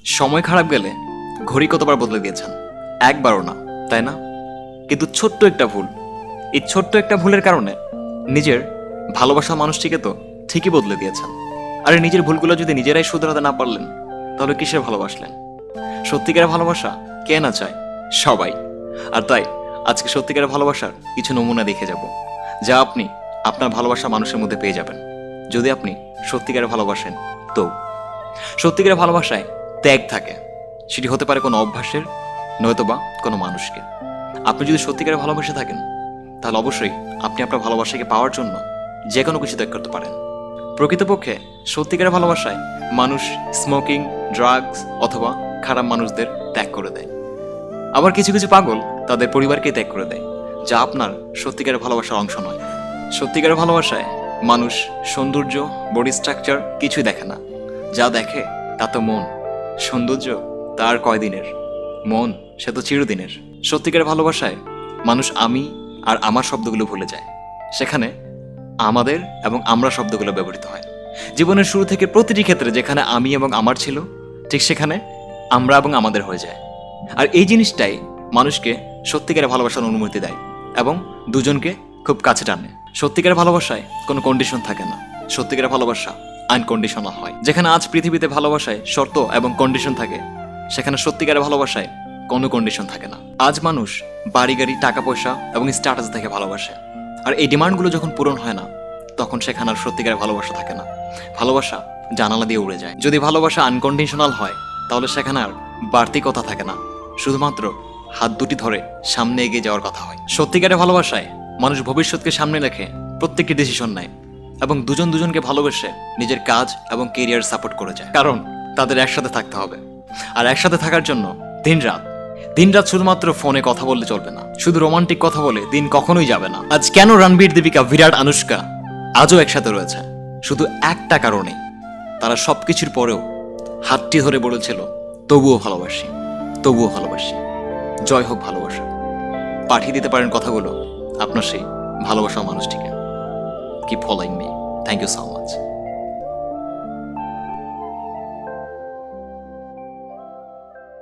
সময় খারাপ গেলে ঘড়ি কতবার বদলে দিয়েছেন? একবারও না, তাই না? কিন্তু ছোট্ট একটা ভুল, এই ছোট্ট একটা ভুলের কারণে নিজের ভালোবাসা মানুষটিকে তো ঠিকই বদলে দিয়েছেন। আর এই নিজের ভুলগুলো যদি নিজেরাই শুধরাতে না পারলেন, তাহলে কিসের ভালোবাসলেন? সত্যিকারের ভালোবাসা কে না চায়? সবাই। আর তাই আজকে সত্যিকারের ভালোবাসার কিছু নমুনা দেখে যাব, যা আপনি আপনার ভালোবাসা মানুষের মধ্যে পেয়ে যাবেন যদি আপনি সত্যিকারের ভালোবাসেন। তো সত্যিকারের ভালোবাসায় ত্যাগ থাকে, সেটি হতে পারে কোনো অভ্যাসের, নয়তোবা কোনো মানুষকে। আপনি যদি সত্যিকারের ভালোবাসে থাকেন, তাহলে অবশ্যই আপনি আপনার ভালোবাসাকে পাওয়ার জন্য যে কোনো কিছু ত্যাগ করতে পারেন। প্রকৃতপক্ষে সত্যিকারের ভালোবাসায় মানুষ স্মোকিং, ড্রাগস অথবা খারাপ মানুষদের ত্যাগ করে দেয়। আবার কিছু কিছু পাগল তাদের পরিবারকে ত্যাগ করে দেয়, যা আপনার সত্যিকারের ভালোবাসার অংশ নয়। সত্যিকারের ভালোবাসায় মানুষ সৌন্দর্য, বডি স্ট্রাকচার কিছুই দেখে না, যা দেখে তা তো মন। সৌন্দর্য তার কয়দিনের, মন সে তো চিরদিনের। সত্যিকারের ভালোবাসায় মানুষ আমি আর আমার শব্দগুলো ভুলে যায়, সেখানে আমাদের এবং আমরা শব্দগুলো ব্যবহৃত হয়। জীবনের শুরু থেকে প্রতিটি ক্ষেত্রে যেখানে আমি এবং আমার ছিল, ঠিক সেখানে আমরা এবং আমাদের হয়ে যায়। আর এই জিনিসটাই মানুষকে সত্যিকারের ভালোবাসার অনুমতি দেয় এবং দুজনকে খুব কাছে টানে। সত্যিকারের ভালোবাসায় কোনো কন্ডিশন থাকে না, সত্যিকারের ভালোবাসা আনকন্ডিশনাল হয়। যেখানে আজ পৃথিবীতে ভালোবাসায় শর্ত এবং কন্ডিশন থাকে, সেখানে সত্যিকারের ভালোবাসায় কোনো কন্ডিশন থাকে না। আজ মানুষ বাড়ি গাড়ি, টাকা পয়সা এবং স্ট্যাটাস দেখে ভালোবাসে, আর এই ডিমান্ডগুলো যখন পূরণ হয় না, তখন সেখানে আর সত্যিকারের ভালোবাসা থাকে না। ভালোবাসা জানালা দিয়ে উড়ে যায়। যদি ভালোবাসা আনকন্ডিশনাল হয়, তাহলে সেখানে আর বাড়তি কথা থাকে না, শুধুমাত্র হাত দুটি ধরে সামনে এগিয়ে যাওয়ার কথা হয়। সত্যিকারের ভালোবাসায় মানুষ ভবিষ্যৎকে সামনে রেখে প্রত্যেকটি ডিসিশন নেয় এবং দুজন দুজনকে ভালোবেসে নিজের কাজ এবং কেরিয়ার সাপোর্ট করে যায়, কারণ তাদের একসাথে থাকতে হবে। আর একসাথে থাকার জন্য দিনরাত শুধুমাত্র ফোনে কথা বললে চলবে না, শুধু রোমান্টিক কথা বলে দিন কখনোই যাবে না। আজ কেন রণবীর, দীপিকা, বিরাট, আনুষ্কা আজও একসাথে রয়েছে? শুধু একটা কারণে, তারা সবকিছুর পরেও হাতটি ধরে বলেছিল তবুও ভালোবাসি, তবুও ভালোবাসি। জয় হোক ভালোবাসা। পাঠিয়ে দিতে পারেন কথাগুলো আপনার সেই ভালোবাসা মানুষটিকে। Keep following me. Thank you so much.